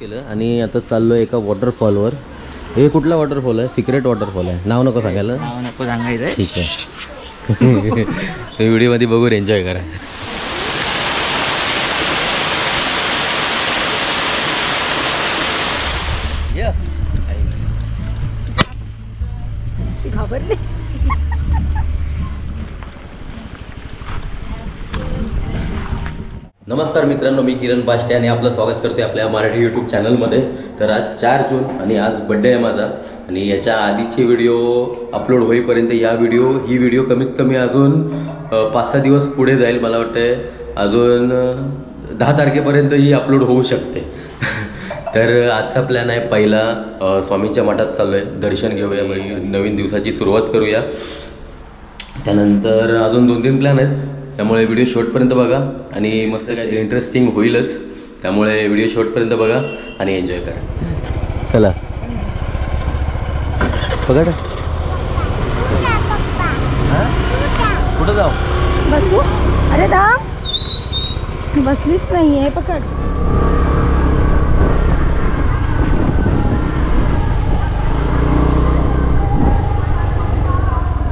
केलं आणि आता चाललो एका वॉटरफॉलवर. हे कुठला वॉटरफॉल आहे? सिक्रेट वॉटरफॉल आहे. नाव नको सांगायला. नाव नको सांगायचं. ठीक आहे. व्हिडिओमध्ये बघून एन्जॉय करा. घाबरले. नमस्कार मित्रांनो, मी किरण बाष्टे आणि आपलं स्वागत करते आपल्या मराठी यूट्यूब चॅनलमध्ये. तर आज 4 जून आणि आज बड्डे आहे माझा. आणि याच्या आधीचे व्हिडिओ अपलोड होईपर्यंत ही व्हिडिओ कमीत कमी अजून 5-6 दिवस पुढे जाईल. मला वाटतं अजून 10 तारखेपर्यंत ही अपलोड होऊ शकते. तर आजचा प्लॅन आहे पहिला स्वामींच्या मठात चाललो आहे. दर्शन घेऊया, नवीन दिवसाची सुरुवात करूया. त्यानंतर अजून 2-3 प्लॅन आहेत. त्यामुळे व्हिडिओ शेवटपर्यंत बघा आणि मस्त काय इंटरेस्टिंग होईलच. त्यामुळे व्हिडिओ शेवटपर्यंत बघा आणि एन्जॉय करा. चला बघा. कुठं जाऊ? बसू? अरे दा बसलीच नाही आहे. पकड.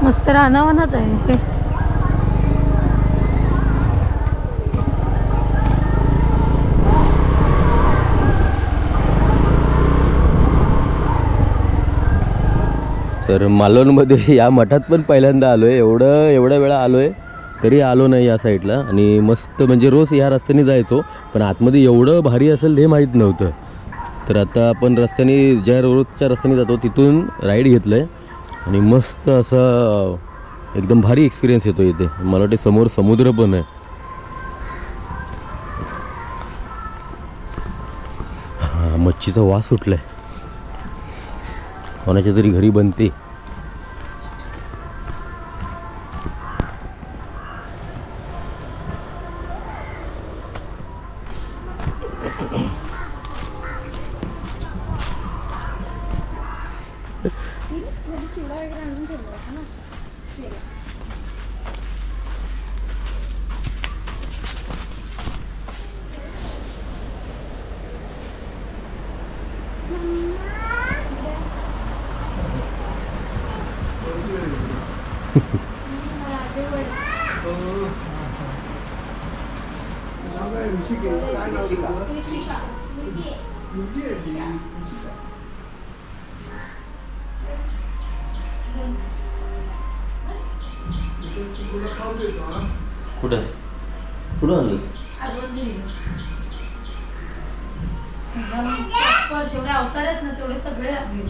मस्त रानावनात आहे. तर मालवणमध्ये या मठात पण पहिल्यांदा आलो आहे. एवढ्या वेळा आलो आहे तरी आलो नाही या साईडला. आणि मस्त म्हणजे रोज या रस्त्याने जायचो, पण आतमध्ये एवढं भारी असेल हे माहीत नव्हतं. तर आता आपण ज्या रोजच्या रस्त्याने जातो तिथून राईड घेतलं आहे आणि मस्त असं एकदम भारी एक्सपिरियन्स येतो इथे. मला वाटते समोर समुद्र पण आहे. हां, मच्छीचा वास सुटला आहे. कोणाच्या तरी घरी बनते. कुठं आणलंस? जेवढे अवतार आहेत ना तेवढे सगळे लागले.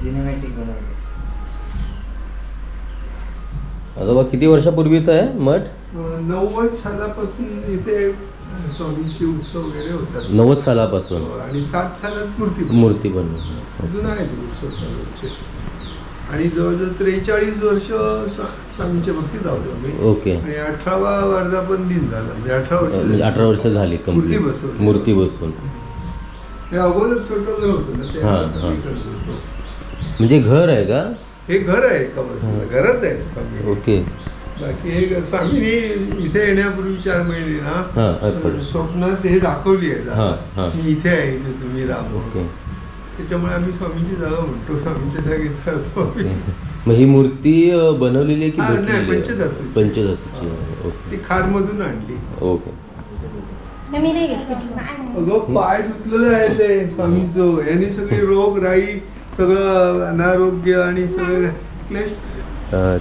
सिनेमॅटिक बनवले. आजोबा किती वर्षापूर्वीचा आहे मठ? 90 सालापासून इथे स्वामींची उत्सव वगैरे होतात. 90 सालापासून. आणि 7 सालात मूर्ती बनवली. अजून आहे उत्सव स्वामींचे. आणि जवळजवळ 43 वर्ष स्वामींच्या भक्तीत आहोत आम्ही. ओके. आणि 18वा वर्धापन दिन झाला. म्हणजे 18 वर्ष झाली मूर्ती बसवून. ते अगोदर छोटं घर होतं ना ते. हां. म्हणजे घर आहे का? हे घर आहे का? घरात आहे स्वामी. ओके. बाकी हे स्वामींनी इथे येण्यापूर्वी 4 महिने ना स्वप्नात हे दाखवली आहे. मी इथे आहे, इथे तुम्ही राहा. ओके. त्याच्यामुळे आम्ही स्वामींची जागा म्हणतो. स्वामींच्या जागेत राहतो. मग ही मूर्ती बनवलेली आहे की पंचधातूची? ओके. ती खारमधून आणली. ओके. अगं पाय सुटलेलं आहे ते स्वामींचं. यांनी सगळे रोग राई, सगळं अनारोग्य आणि सगळं क्लेश.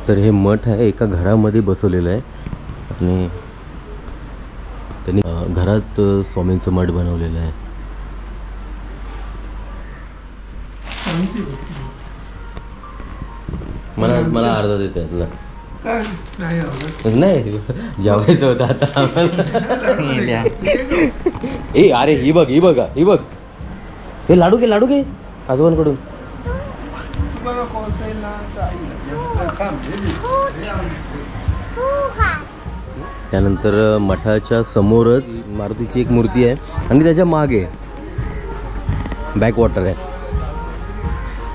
तर हे मठ आहे एका घरामध्ये बसवलेलं आहे आणि त्यांनी घरात स्वामींचं मठ बनवलेलं आहे. मला अर्धा देते तुला. नाही जेवायचं होतं आता आम्हाला. अरे ही बघ हे लाडू घे आजोबांकडून. त्यानंतर मठाच्या समोरच मारुतीची एक मूर्ती आहे आणि त्याच्या मागे बॅकवॉटर आहे.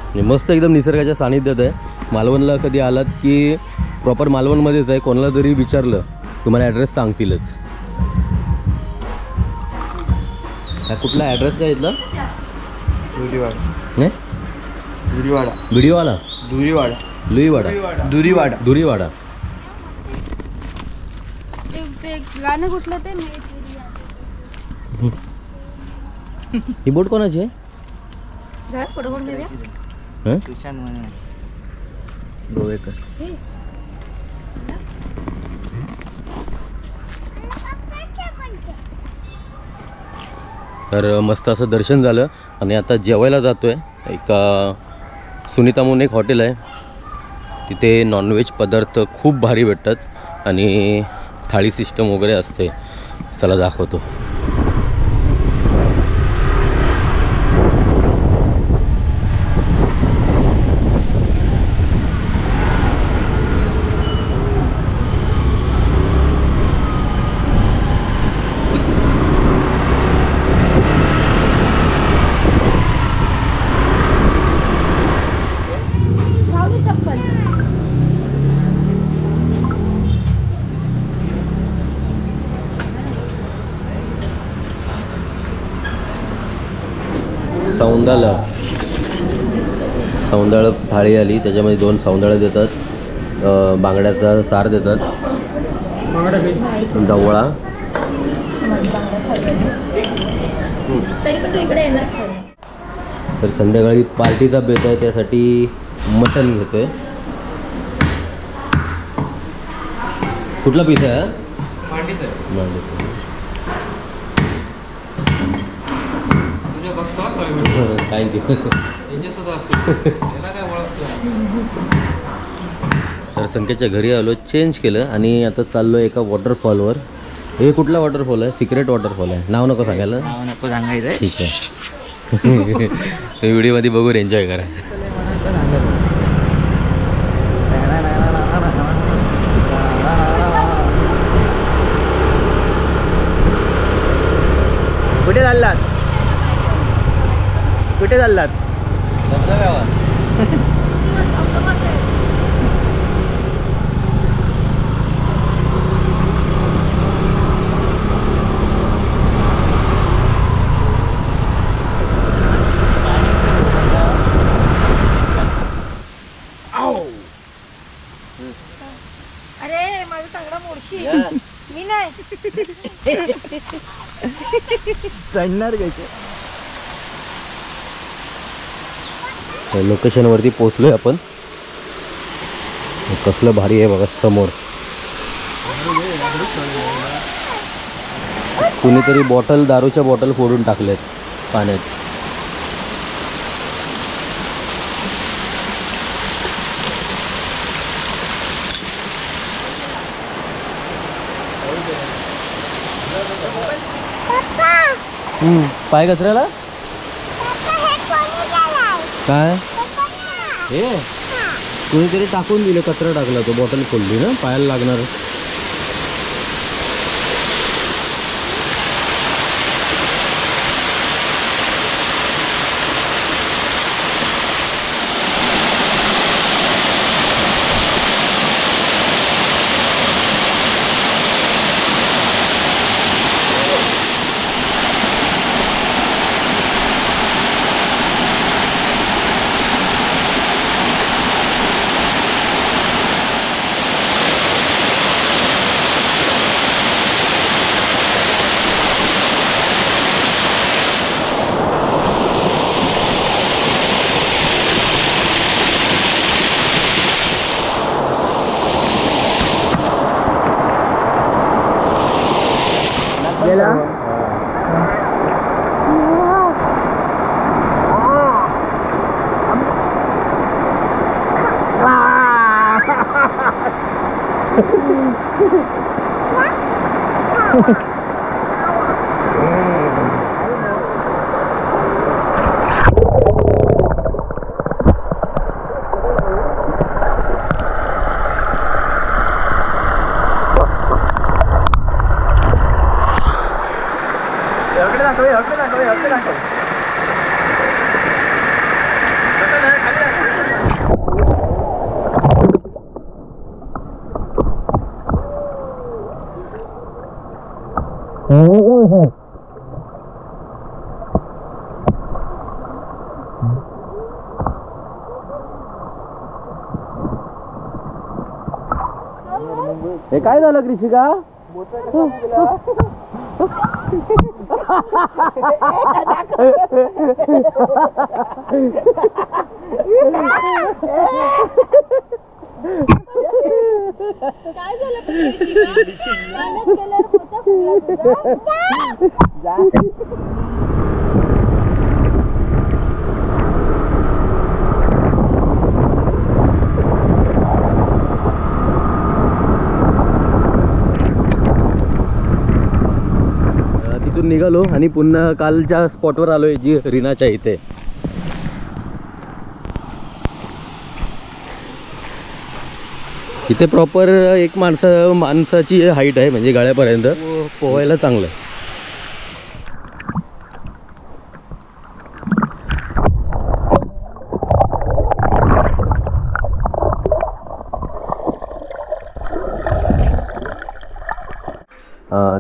म्हणजे मस्त एकदम निसर्गाच्या सानिध्यात आहे. मालवणला कधी आलात की प्रॉपर मालवणमध्येच आहे. कोणाला जरी विचारलं तुम्हाला ॲड्रेस सांगतीलच. हा कुठला ॲड्रेस काय इथला? नाही दुरीवाडा. गाणं कुठलं ते ही बोट कोणाची आहे? गोवेकर. तर मस्त असं दर्शन झालं आणि आता जेवायला जातो आहे. एक सुनीता म्हणून एक हॉटेल आहे, तिथे नॉनव्हेज पदार्थ खूप भारी भेटतात आणि थाळी सिस्टम वगैरे असते. चला दाखवतो. सौंदाळ थाळी आली, त्याच्यामध्ये 2 सौंदाळ देतात, बांगड्याचा सार देतात, जवळा. तर संध्याकाळी पार्टीचा बेत आहे, त्यासाठी मटण घेतोय. कुठला पीस आहे? थँक्यू. तर संकेतच्या घरी आलो, चेंज केलं आणि आता चाललो एका वॉटरफॉलवर. हे कुठला वॉटरफॉल आहे? सिक्रेट वॉटरफॉल आहे. नाव नको सांगायला? नाव नको सांगायचं. ठीक आहे. व्हिडिओमध्ये बघून एन्जॉय करा. कुठे चाललात? कुठे चाललात? अरे माझा चांगला मोडशी. मी नाही चढणार कसे? लोकेशनवरती पोचलोय आपण. कसलं भारी आहे बघा समोर. कुणीतरी दारूच्या बॉटल फोडून टाकल्यात पाण्यात. पाय कचऱ्याला काय हे कोणीतरी टाकून दिले, कचरा टाकला, तो बॉटल फोडली ना, पायाला लागणार. हे काय झालं कृषिका? काय झालं मेहनत केल्यावर होतं फुगला तुझा. तिथून निघालो आणि पुन्हा कालच्या स्पॉटवर आलोय जी रीनाच्या इथे. इथे प्रॉपर एक माणसाची हाईट आहे, म्हणजे गाळ्यापर्यंत पोहायला चांगलं आहे.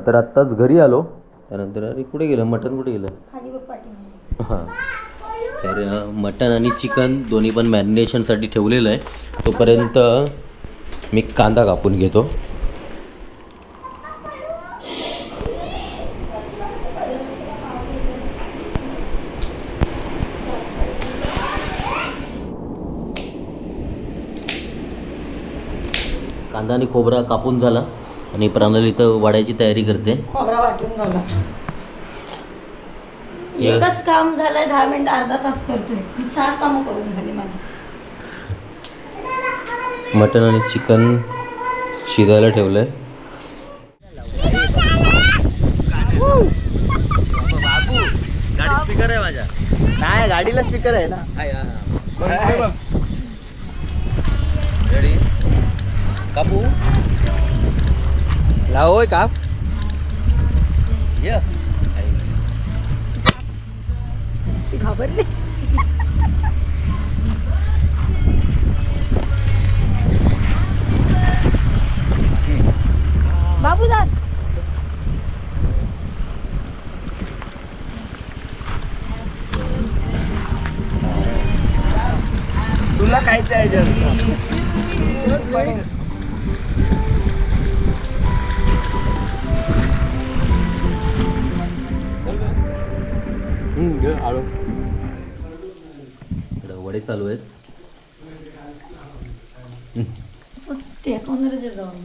तर आत्ताच घरी आलो. त्यानंतर अरे कुठे गेलं मटण, कुठे गेलं? खाली बघ पाठी. हां, तर मटण आणि चिकन दोन्ही पण मॅरिनेशनसाठी ठेवलेलं आहे. तोपर्यंत मी कांदा कापून घेतो. कांदा आणि खोबरा कापून झाला आणि प्रणाली इथं वाढायची तयारी करते. खोबरा वाटून झाला. एकच काम झालंय, 10 मिनिट अर्धा तास करतोय. 4 कामं करून झाली माझी. मटण आणि चिकन शिजायला ठेवलंय. गाडी स्पीकर आहे माझ्या. नाही, गाडीला स्पीकर आहे ना. रेडी कापू लावोय काप. ये घाबरले. बाबू जा. तुला खायचं आहे जास्त. आळू वडे चालू आहेत. ते कोणाला जाऊन